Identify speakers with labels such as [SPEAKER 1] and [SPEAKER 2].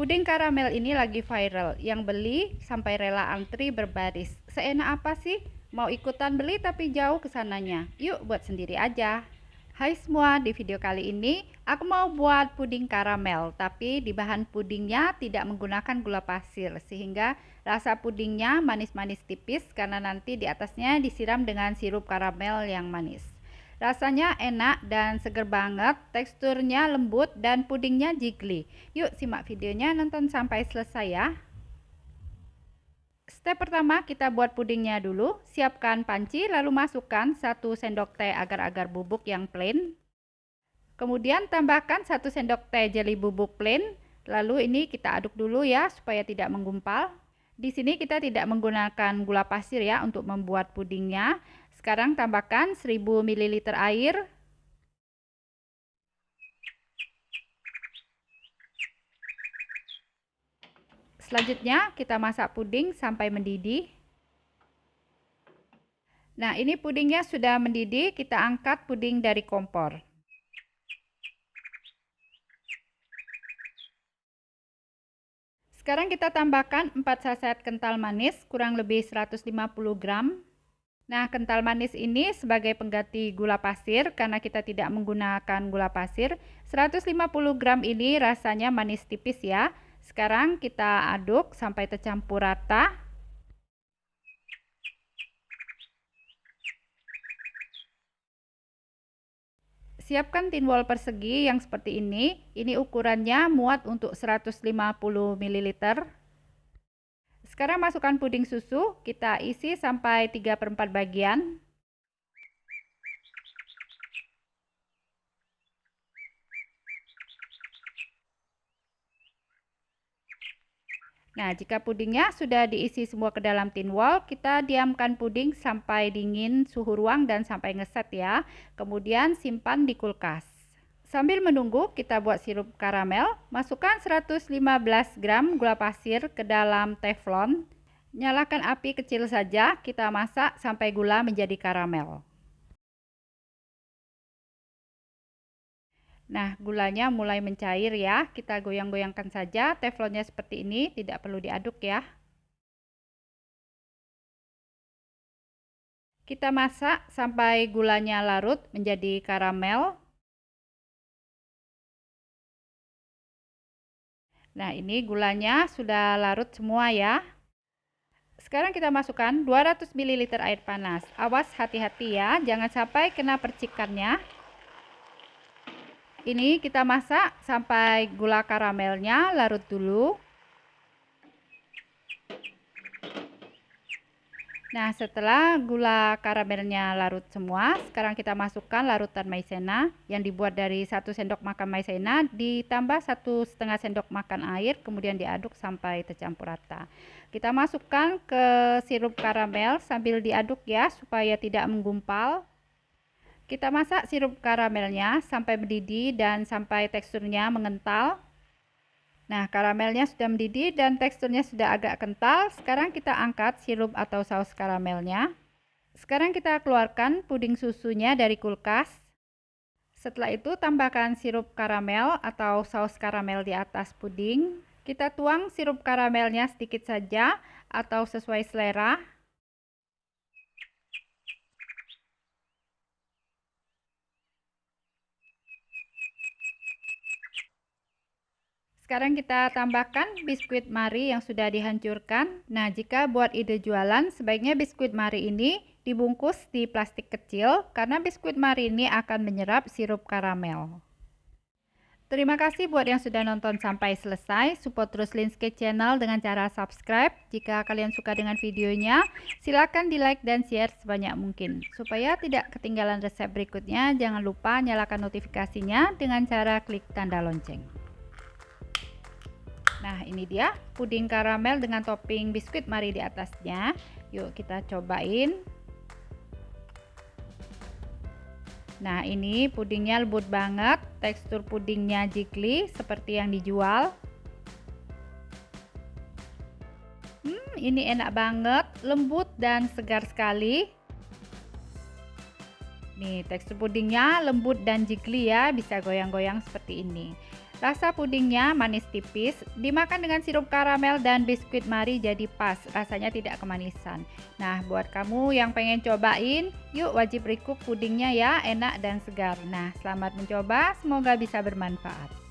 [SPEAKER 1] Puding karamel ini lagi viral, yang beli sampai rela antri berbaris. Seenak apa sih? Mau ikutan beli tapi jauh kesananya. Yuk buat sendiri aja. Hai semua, di video kali ini aku mau buat puding karamel, tapi di bahan pudingnya tidak menggunakan gula pasir, sehingga rasa pudingnya manis-manis tipis karena nanti di atasnya disiram dengan sirup karamel yang manis. Rasanya enak dan seger banget, teksturnya lembut dan pudingnya jiggly. Yuk simak videonya, nonton sampai selesai ya. Step pertama, kita buat pudingnya dulu. Siapkan panci, lalu masukkan 1 sendok teh agar-agar bubuk yang plain. Kemudian tambahkan 1 sendok teh jelly bubuk plain. Lalu ini kita aduk dulu ya supaya tidak menggumpal. Di sini kita tidak menggunakan gula pasir ya untuk membuat pudingnya. Sekarang tambahkan 1000 ml air. Selanjutnya kita masak puding sampai mendidih. Nah, ini pudingnya sudah mendidih, kita angkat puding dari kompor. Sekarang kita tambahkan 4 saset kental manis, kurang lebih 150 gram. Nah, kental manis ini sebagai pengganti gula pasir karena kita tidak menggunakan gula pasir. 150 gram ini rasanya manis tipis ya. Sekarang kita aduk sampai tercampur rata. Siapkan tin wol persegi yang seperti ini. Ini ukurannya muat untuk 150 ml. Sekarang masukkan puding susu, kita isi sampai 3/4 bagian. Nah, jika pudingnya sudah diisi semua ke dalam tin wol, kita diamkan puding sampai dingin suhu ruang dan sampai ngeset ya. Kemudian simpan di kulkas. Sambil menunggu, kita buat sirup karamel. Masukkan 115 gram gula pasir ke dalam teflon. Nyalakan api kecil saja, kita masak sampai gula menjadi karamel. Nah, gulanya mulai mencair ya. Kita goyang-goyangkan saja, teflonnya seperti ini, tidak perlu diaduk ya. Kita masak sampai gulanya larut menjadi karamel. Nah, ini gulanya sudah larut semua ya. Sekarang kita masukkan 200 ml air panas. Awas hati-hati ya, jangan sampai kena percikannya. Ini kita masak sampai gula karamelnya larut dulu. Nah, setelah gula karamelnya larut semua, sekarang kita masukkan larutan maizena yang dibuat dari 1 sendok makan maizena ditambah 1,5 sendok makan air, kemudian diaduk sampai tercampur rata. Kita masukkan ke sirup karamel sambil diaduk ya supaya tidak menggumpal. Kita masak sirup karamelnya sampai mendidih dan sampai teksturnya mengental. Nah, karamelnya sudah mendidih dan teksturnya sudah agak kental. Sekarang kita angkat sirup atau saus karamelnya. Sekarang kita keluarkan puding susunya dari kulkas. Setelah itu tambahkan sirup karamel atau saus karamel di atas puding. Kita tuang sirup karamelnya sedikit saja atau sesuai selera. Sekarang kita tambahkan biskuit Marie yang sudah dihancurkan. Nah, jika buat ide jualan, sebaiknya biskuit Marie ini dibungkus di plastik kecil karena biskuit Marie ini akan menyerap sirup karamel. Terima kasih buat yang sudah nonton sampai selesai. Support terus Linsky Channel dengan cara subscribe. Jika kalian suka dengan videonya, silakan di like dan share sebanyak mungkin. Supaya tidak ketinggalan resep berikutnya, jangan lupa nyalakan notifikasinya dengan cara klik tanda lonceng. Nah, ini dia puding karamel dengan topping biskuit Marie di atasnya. Yuk kita cobain. Nah, ini pudingnya lembut banget, tekstur pudingnya jiggly seperti yang dijual. Ini enak banget, lembut dan segar sekali. Nih, tekstur pudingnya lembut dan jiggly ya, bisa goyang-goyang seperti ini. Rasa pudingnya manis tipis, dimakan dengan sirup karamel dan biskuit Marie jadi pas, rasanya tidak kemanisan. Nah, buat kamu yang pengen cobain, yuk wajib recook pudingnya ya, enak dan segar. Nah, selamat mencoba, semoga bisa bermanfaat.